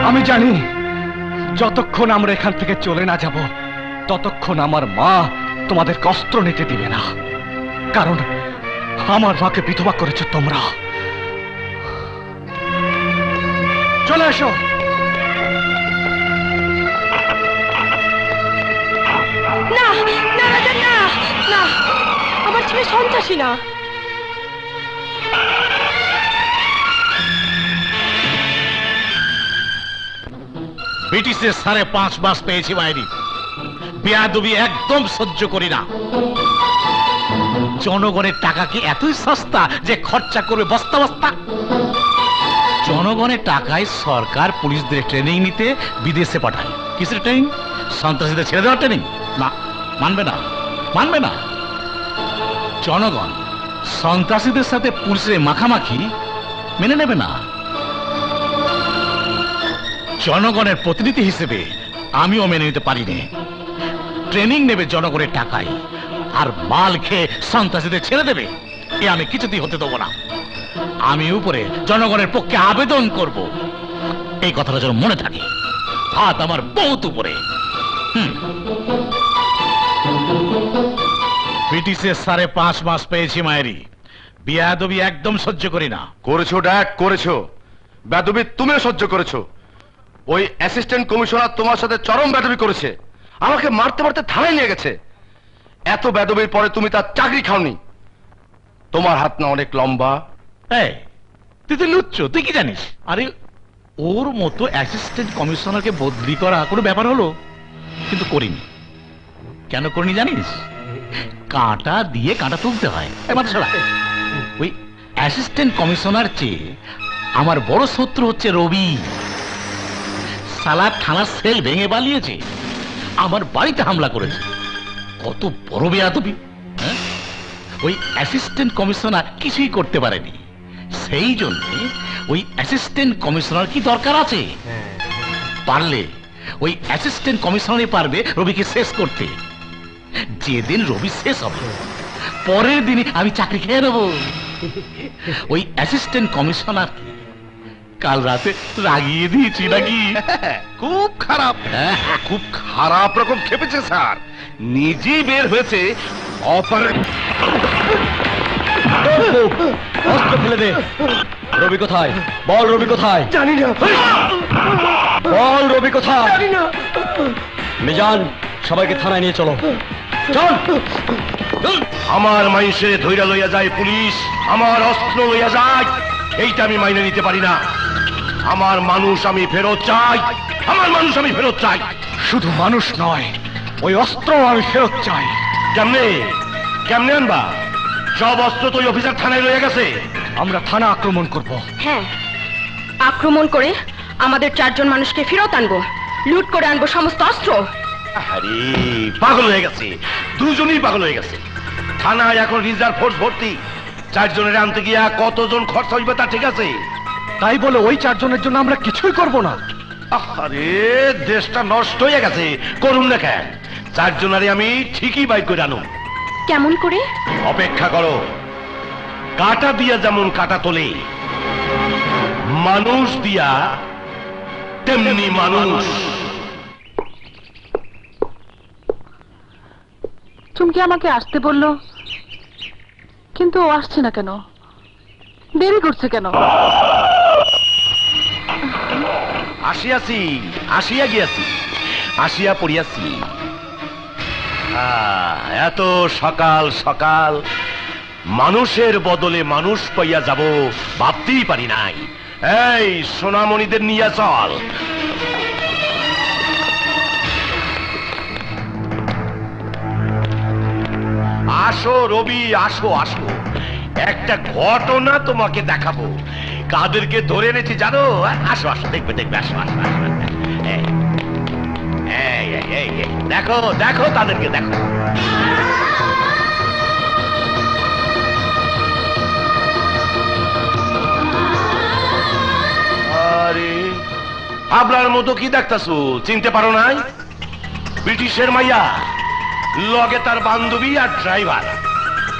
আমি জানি যতক্ষণ আমরা এখান থেকে চলে না যাব ততক্ষণ আমার মা তোমাদের অস্ত্র নিতে দিবে না। কারণ আমার মাকে বিধবা করেছো তোমরা, চলে এসো। না না রাজা, না না, আমার ছেলে সন্ত্রাসী না। ব্রিটিশের 5.5 মাস পেয়েছি মায়েরি। বেয়াদবি একদম সহ্য করি না। জনগণের টাকা কি এতই সস্তা যে খরচা করবে বস্তা বস্তা? জনগণের টাকায় সরকার পুলিশদের ট্রেনিং নিতে বিদেশে পাঠায়। কিসের ট্রেনিং? সন্ত্রাসীদের ছেড়ে দেওয়ার ট্রেনিং? না, মানবে না, মানবে না। জনগণ সন্ত্রাসীদের সাথে পুলিশের মাখামাখি মেনে নেবে না। জনগণের প্রতিনিধি হিসেবে আমিও মেনে নিতে পারিনি। ট্রেনিং নেবে জনগণের টাকায় আর মাল খেয়ে সন্ত্রাসীদের ছেড়ে দেবে, এ আমি কিছুতেই হতে দেবো না। আমি উপরে জনগণের পক্ষে আবেদন করব, এই কথাটা যেন মনে থাকে। হাত আমার বহুত উপরে। ব্রিটিশের 5.5 মাস পেয়েছি মায়েরি। বেয়াদবি একদম সহ্য করি না। করেছো ড্যাড, করেছো। বেয়াদবি তুমিও সহ্য করেছো। ওই অ্যাসিস্ট্যান্ট কমিশনার তোমার সাথে চরম বেয়াদবি করেছে, আমাকে মারতে মারতে থানায় নিয়ে গেছে। এত বেয়াদবির পরে তুমি তার চাকরি খাওনি। তোমার হাত না অনেক লম্বা। এই, তুই তো লুচ্ছ, তুই কি জানিস? আরে ওর মতো অ্যাসিস্ট্যান্ট কমিশনারকে বদলি করা কোনো ব্যাপার হলো? কিন্তু করিনি। কেন করিনি জানিস? কাঁটা দিয়ে কাঁটা তুলতে হয়। এবার শোনা, ওই অ্যাসিস্ট্যান্ট কমিশনার চেয়ে আমার বড় শত্রু হচ্ছে রবি। সালা থানার সেল ভেঙে পালিয়েছে, আমার বাড়িতে হামলা করেছে। কত বড় বেয়াদবি! ওই অ্যাসিস্ট্যান্ট কমিশনার কিছুই করতে পারেনি। সেই জন্য ওই অ্যাসিস্ট্যান্ট কমিশনার কি দরকার আছে? পারলে ওই অ্যাসিস্ট্যান্ট কমিশনারই পারবে রবিকে শেষ করতে। যেদিন রবি শেষ হবে পরের দিনই আমি চাকরি খেয়ে নেব। ওই অ্যাসিস্ট্যান্ট কমিশনার কাল রাতে রাগিয়ে দিয়েছি নাকি? খুব খারাপ, খুব খারাপ রকম খেপেছে স্যার। নিজেই বের হয়েছে অস্ত্র ফেলে দে। রবি কোথায়? বল রবি কোথায়? জানি না। বল রবি কোথায়? জানি না। মিজান, সবাইকে থানায় নিয়ে চলো। চল। আমার মাইন্সে ধৈর্য লইয়া যায় পুলিশ, আমার অস্ত্র লইয়া যায়, এইটা আমি মাইনে নিতে পারি না। আমার মানুষ আমি ফেরত চাই, আমার মানুষ আমি ফেরত চাই। শুধু মানুষ নয়, ওই অস্ত্র আমি ফেরত চাই। কেমনে কেমনে আনবা? সব অস্ত্র তো ওই অফিসার থানায় লইয়া গেছে। আমরা থানা আক্রমণ করব। হ্যাঁ, আক্রমণ করে আমাদের 4 জন মানুষকে ফেরত আনবো, লুট করে আনবো সমস্ত অস্ত্র। আরে পাগল হয়ে গেছে, দুজনেই পাগল হয়ে গেছে। থানায় এখন রিজার্ভ ফোর্স ভর্তি। 4 জনের আনতে গিয়া কতজন খরচা হইবে তা ঠিক আছে। তাই বলে ওই 4 জনের জন্য আমরা কিছুই করব না। আরে দেশটা নষ্ট হয়ে গেছে, করুন না কেন? 4 জনারে আমি ঠিকই বাইর করে আনুম। কেমন করে? অপেক্ষা করো। কাটা দিয়া যেমন কাটা তোলে, মানুষ দিয়া তেমনি মানুষ। চুমকি আমাকে আসতে বললো, কিন্তু ও আসছে না কেন? দেরি করছে কেন? আসিয়াছি, আসিয়া গিয়াছি, আসিয়া পড়িয়াছি। এত সকাল সকাল মানুষের বদলে মানুষ পাইয়া যাব ভাবতেই পারি নাই। এই সোনামণিদের নিয়ে চল। আসো রবি, আসো আসো, একটা ঘটনা তোমাকে দেখাবো। কাদেরকে ধরে এনেছি জানো? আসো আসো, দেখবে দেখবে, আসো আসো আসো। দেখো দেখো, তাদেরকে দেখো। আরে আপনার মতো কি দেখতাছো? চিনতে পারো নাই? ব্রিটিশের মাইয়া, লগে তার বান্ধবী আর ড্রাইভার।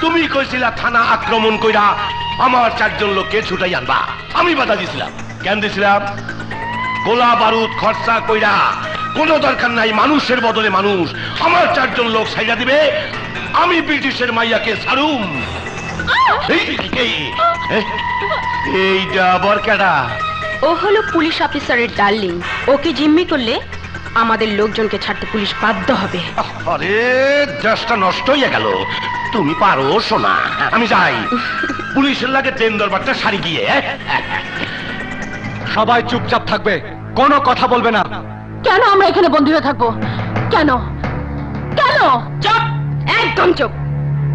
তুমি কইছিলা থানা আক্রমণ কইরা আমার 4 জন লোককে ছুটাই আনবা। আমি বাধা দিছিলাম। কেন দিছিলাম? গোলা বারুদ খরচা কইরা কোনো দরকার নাই, মানুষের বদলে মানুষ আমার 4 জন লোক সাইরা দিবে, আমি ব্রিটিশের মাইয়াকে ছাড়ুম। এইটা আবার কেডা? ও হলো পুলিশ অফিসারের ডার্লিং, ওকে জিম্মি করলে আমাদের লোকজনকে ছাড়তে পুলিশ বাধ্য হবে। আরে দেশটা নষ্ট হয়ে গেল। তুমি পারো সোনা, আমি যাই। পুলিশের লাগে ট্রেন দরবারটা সারি গিয়ে। সবাই চুপচাপ থাকবে, কোনো কথা বলবে না। কেন আমরা এখানে বন্দী হয়ে থাকবো? কেন কেন? চুপ, একদম চুপ।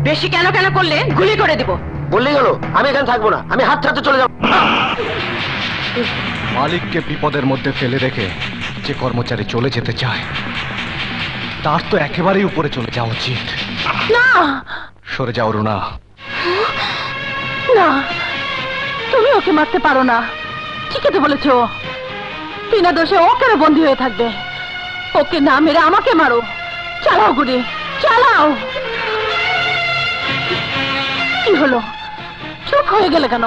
বেশি কেন কেন করলে গুলি করে দিব। বললেই হলো, আমি এখানে থাকবো না, আমি হাত ছাড়তে চলে যাব। মালিককে বিপদের মধ্যে ফেলে রেখে যে কর্মচারী চলে যেতে চায় তার তো একেবারেই উপরে চলে যাওয়া উচিত। না, সরে যাও রুনা। না, তুমি ওকে মারতে পারো না। ঠিকই তো বলেছো, বিনা দোষে ও কেন বন্দী হয়ে থাকবে? ওকে না মেরে আমাকে মারো। চালাও গুলি, চালাও। কি হলো, চুপ হয়ে গেলে কেন?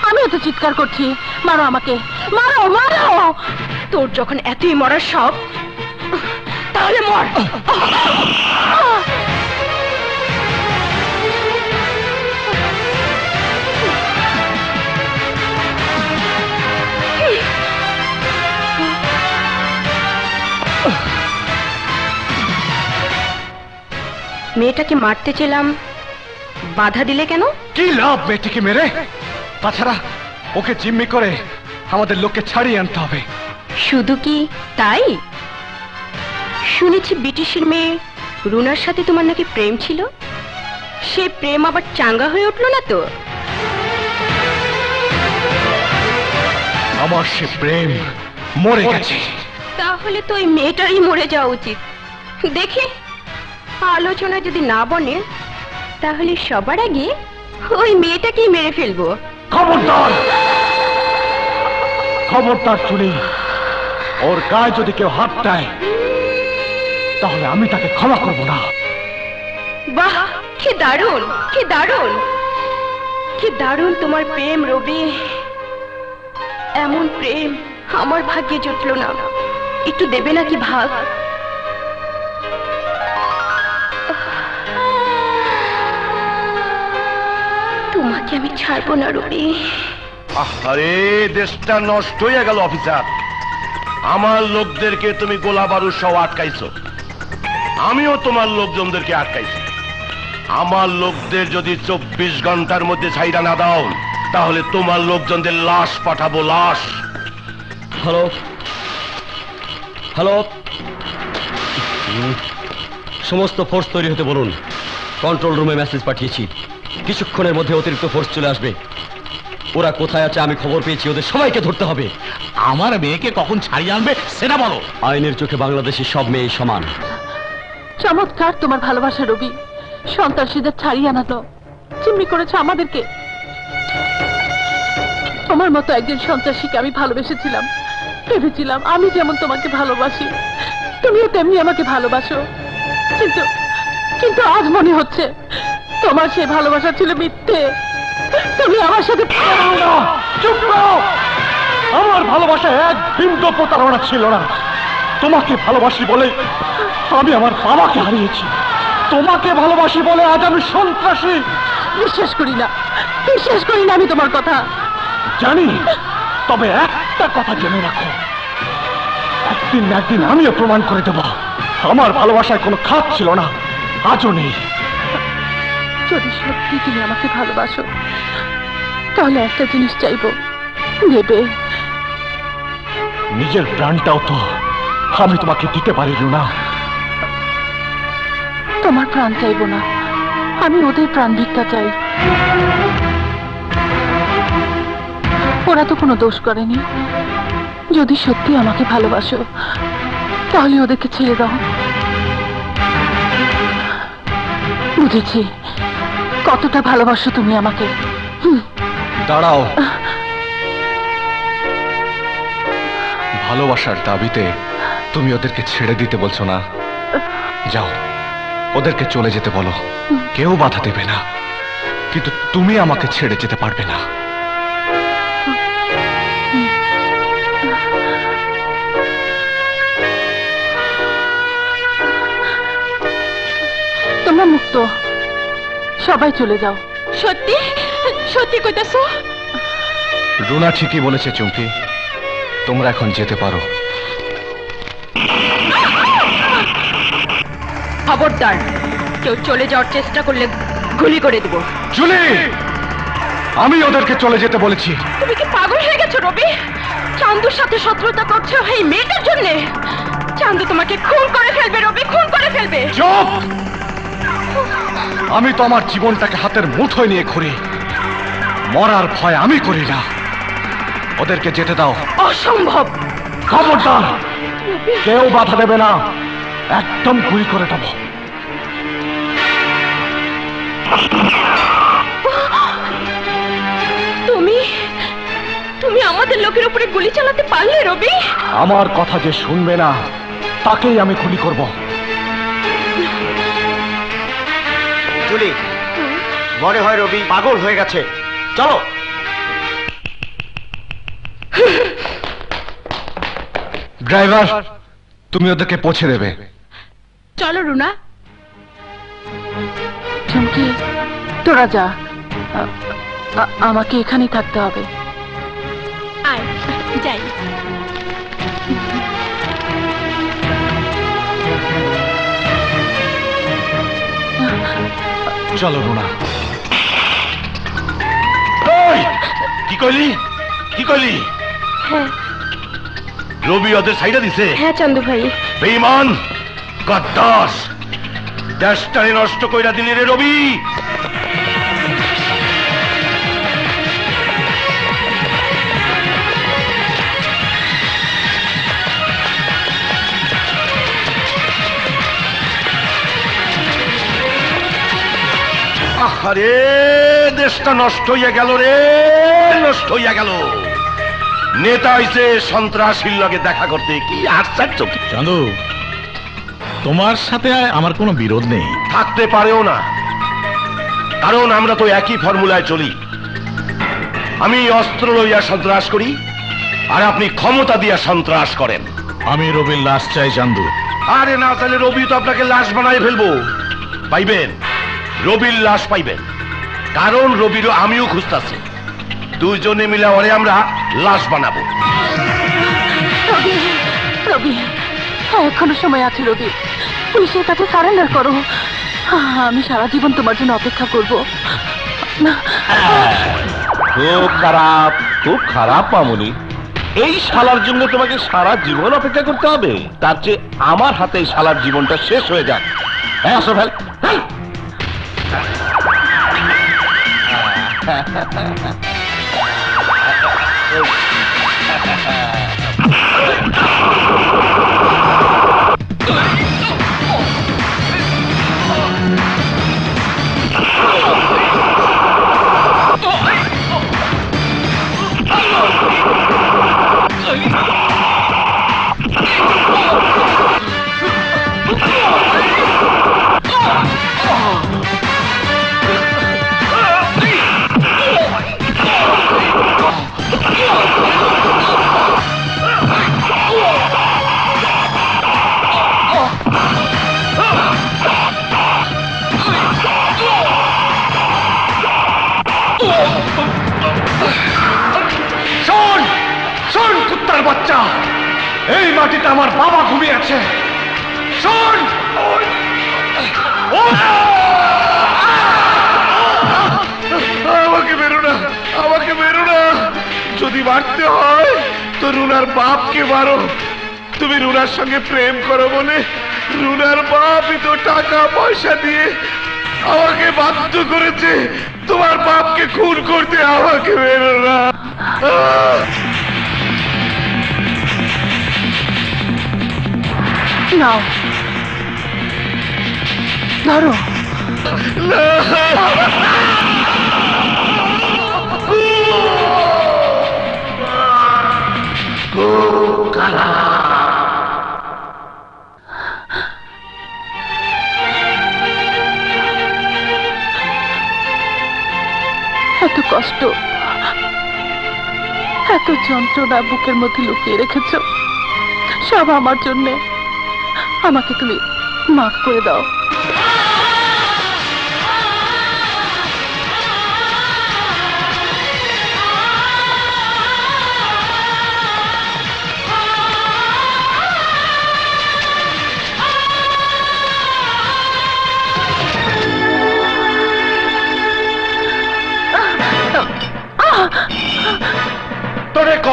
আমিও তো চিৎকার করছি, মারো আমাকে, মারো মারো। তোর যখন এতই মরার শখ, তাহলে মর। মেয়েটাকে মারতে চেলাম, বাধা দিলে কেন? কি লাভ মেয়েটিকে মেরে? তাছাড়া ওকে জিম্মি করে আমাদের লোককে ছাড়িয়ে আনতে হবে। শুধু কি তাই? শুনেছি ব্রিটিশের মেয়ে রুনার সাথে তোমার নাকি প্রেম ছিল। সে প্রেম আবার চাঙ্গা হয়ে উঠলো না তো? আমার সে প্রেম মরে গেছে। তাহলে তো ওই মেয়েটারই মরে যাওয়া উচিত। দেখি, আলোচনা যদি না বনে তাহলে সবার আগে ওই মেয়েটাকেই মেরে ফেলবো। খবরদার, খবরদার চুনি। ওর গায়ে যদি কেউ হাত দেয় তাহলে আমি তাকে ক্ষমা করব না। বাহ, কি দারুণ, কি দারুণ, কি দারুণ তোমার প্রেম রবি। এমন প্রেম আমার ভাগ্যে জুটল না। একটু দেবে নাকি ভাগ? তোমাকে আমি ছাড়বো না রবি। আরে দেশটা নষ্ট হয়ে গেল অফিসার। আমার লোকদেরকে তুমি গোলা বারুদ সহ আটকাইছো, আমিও তোমার লোকজনদেরকে আটকাইছি। আমার লোকদের যদি 24 ঘন্টার মধ্যে ছাইরা না দাও তাহলে তোমার লোকজনদের লাশ পাঠাবো, লাশ। হ্যালো হ্যালো, সমস্ত ফোর্স তৈরি হতে বলুন। কন্ট্রোল রুমে মেসেজ পাঠিয়েছি, কিছুক্ষণের মধ্যে অতিরিক্ত ফোর্স চলে আসবে। ওরা কোথায় আছে আমি খবর পেয়েছি, ওদের সবাইকে ধরতে হবে। আমার মেয়েকে কখন ছাড়িয়ে আনবে সেটা বলো। আইনের চোখে বাংলাদেশের সব মেয়ে সমান। চমৎকার তোমার ভালোবাসা রবি। সন্ত্রাসীদের ছাড়িয়ে আনাতো, জিম্মি করেছে আমাদেরকে। তোমার মতো একজন সন্ত্রাসীকে আমি ভালোবেসেছিলাম। ভেবেছিলাম আমি যেমন তোমাকে ভালোবাসি তুমিও তেমনি আমাকে ভালোবাসো। কিন্তু কিন্তু আজ মনে হচ্ছে তোমার সেই ভালোবাসা ছিল মিথ্যে। তুমি আমার সাথে চুপ করো। আমার ভালোবাসা এক বিন্দু প্রতারণা ছিল না। তোমাকে ভালোবাসি বলে আমি আমার বাবাকে হারিয়েছি। তোমাকে ভালোবাসি বলে আজ আমি সন্ত্রাসী। বিশ্বাস করি না, বিশ্বাস করি না আমি তোমার কথা। জানি, তবে একটা কথা জেনে রাখো, একদিন না একদিন আমিও প্রমাণ করে দেব আমার ভালোবাসায় কোনো খাত ছিল না, আজও নেই। যদি সত্যি তুমি আমাকে ভালোবাসো তাহলে একটা জিনিস চাইবো, দেবে। নিজের প্রাণটাও তো আমি তোমাকে দিতে পারি না। তোমার প্রাণ চাইবো না, আমি ওদের প্রাণ ভিক্ষা চাই। ওরা তো কোনো দোষ করেনি। যদি সত্যি আমাকে ভালোবাসো তাহলে ওদেরকে ছেড়ে দাও। বুঝেছি কতটা ভালোবাসো তুমি আমাকে। দাঁড়াও, ভালোবাসার দাবিতে তুমি ওদেরকে ছেড়ে দিতে বলছো না? যাও, ওদেরকে চলে যেতে বলো, কেউ বাধা দেবে না। কিন্তু তুমি আমাকে ছেড়ে যেতে পারবে না। তোমরা মুক্ত, সবাই চলে যাও। সত্যি সত্যি কইতাছো? রুনা ঠিকই বলেছে চুমকি, তোমরা এখন যেতে পারো। খবরদার, কেউ চলে যাওয়ার চেষ্টা করলে গুলি করে দেব। জুলি, আমি ওদেরকে চলে যেতে বলেছি। তুমি কি পাগল হয়ে গেছো রবি? চান্দুর সাথে শত্রুতা করছো এই মেয়েটার জন্য? চান্দু তোমাকে খুন করে ফেলবে রবি, খুন করে ফেলবে। চুপ! আমি তো আমার জীবনটাকে হাতের মুঠোয় নিয়ে ঘুরি, মরার ভয় আমি করি না। ওদেরকে যেতে দাও। অসম্ভব। খবরদার, কেউ বাধা দেবে না, একদম গুলি করে দেবো। তুমি তুমি আমাদের লোকের উপরে গুলি চালাতে পারলে রবি? আমার কথা যে শুনবে না তাকেই আমি গুলি করব। জুলি, মনে হয় রবি পাগল হয়ে গেছে। চলো। ড্রাইভার, তুমি ওদেরকে পৌঁছে দেবে। চলো রুনা। চুমকি, তোরা যা, আমাকে এখানেই থাকতে হবে। আয় যাই। চলো রুনা। কি কইলি? কি কইলি? হ্যাঁ রবি ওদের সাইডে দিছে? হ্যাঁ চান্দু ভাই। বেঈমান, গদ্দার, দেশটারে নষ্ট কইরা দিলি রে রবি। আরে দেশটা নষ্ট হইয়া গেল রে, নষ্ট হইয়া গেল। নেতা হইছে সন্ত্রাসীর লগে দেখা করতে, কি আশ্চর্য! চান্দু, তোমার সাথে আমার কোনো বিরোধ নেই। থাকতে পারেও না, কারণ আমরা তো একই ফর্মুলায় চলি। আমি অস্ত্র লইয়া সন্ত্রাস করি, আর আপনি ক্ষমতা দিয়া সন্ত্রাস করেন। আমি রবির লাশ চাই চান্দু। আরে না, তাহলে রবি তো আপনাকে লাশ বানাই ফেলবো। পাইবেন, রবির লাশ পাইবেন, কারণ রবিরও আমিও খুঁজতেছি। দুজনে মিলে ওরে আমরা লাশ বানাবো। রবি, রবি, এখনো সময় আছে রবি, পুলিশের কাছে সারেন্ডার করো। আমি সারা জীবন তোমার জন্য অপেক্ষা করব। খুব খারাপ, খুব খারাপ মামুনি। এই শালার জন্য তোমাকে সারা জীবন অপেক্ষা করতে হবে? তার চেয়ে আমার হাতে এই শালার জীবনটা শেষ হয়ে যাক। হ্যাঁ, আসো ফেল। বাচ্চা, এই মাটিতে আমার বাবা ঘুমিয়ে আছে। শোন, আমাকে মেরো না, আমাকে মেরো না। যদি মারতে হয় তো রুনার বাপকে মারো। তুমি রুনার সঙ্গে প্রেম করো বলে রুনার বাপই তো টাকা পয়সা দিয়ে আমাকে বাধ্য করেছে তোমার বাপকে খুন করতে। আমাকে মেরো না। নাও, ধরো। এত কষ্ট, এত যন্ত্রণা বুকের মধ্যে লুকিয়ে রেখেছ, সব আমার জন্য। আমাকে তুমি মাফ করে দাও।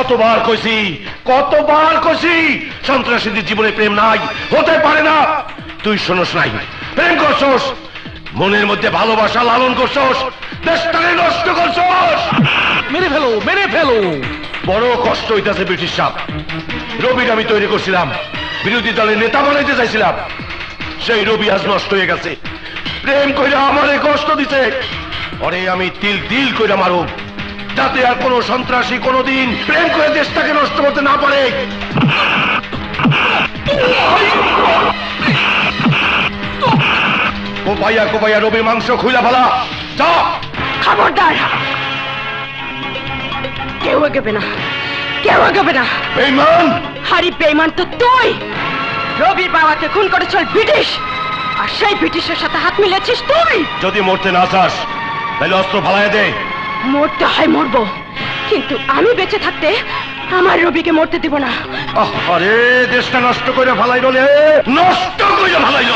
কতবার কইছি সন্ত্রাসীদের জীবনে প্রেম নাই, হতে পারে না। তুই শোনস নাই, প্রেম করছস, মনের মধ্যে ভালোবাসা লালন করছস, দেশটাকে নষ্ট করছস। মেরে ফেলো। বড় কষ্ট হইতাছে ব্রিটিশ সাহেব। রবির আমি তৈরি করছিলাম, বিরোধী দলের নেতা বানাইতে চাইছিলাম, সেই রবি আজ নষ্ট হয়ে গেছে। প্রেম কইরা আমারে কষ্ট দিছে, ওরে আমি তিল কইরা মারব, যাতে আর কোনো সন্ত্রাসী কোনোদিন প্রেম করে দেশটাকে নষ্ট করতে না পারে। কোপাইয়া রবির মাংস খুইলা ফেলা, যা। খবরদার, কেউ এগোবে না। বেঈমান! হারি বেঈমান তো তুই। রবির বাবাকে খুন করেছ ব্রিটিশ, আর সেই ব্রিটিশের সাথে হাত মিলেছিস তুই। যদি মরতে না চাস তাহলে অস্ত্র ফালাইয়া দে। মরতে হয় মরবো, কিন্তু আমি বেঁচে থাকতে আমার রবিকে মরতে দিব না। আরে দেশটা নষ্ট করে ফালাইল, নষ্ট করে ফালাইল।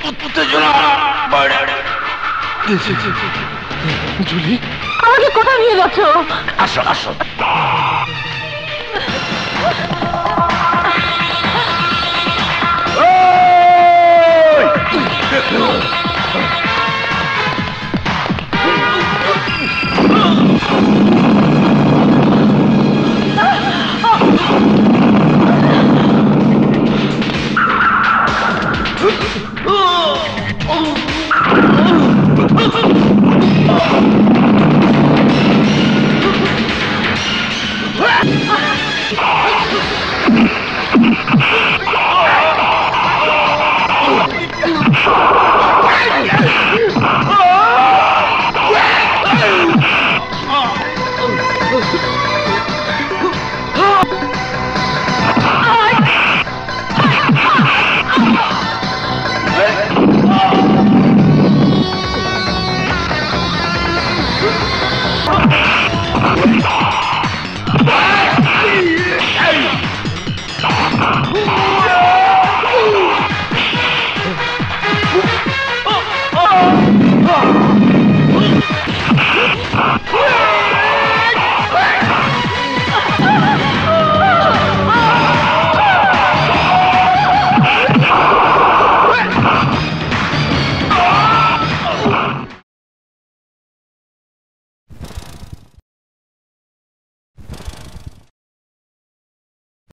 উত্তেজনা বাইরে। জুলি, আমাকে কোথায় নিয়ে যাচ্ছ? আসো আসো।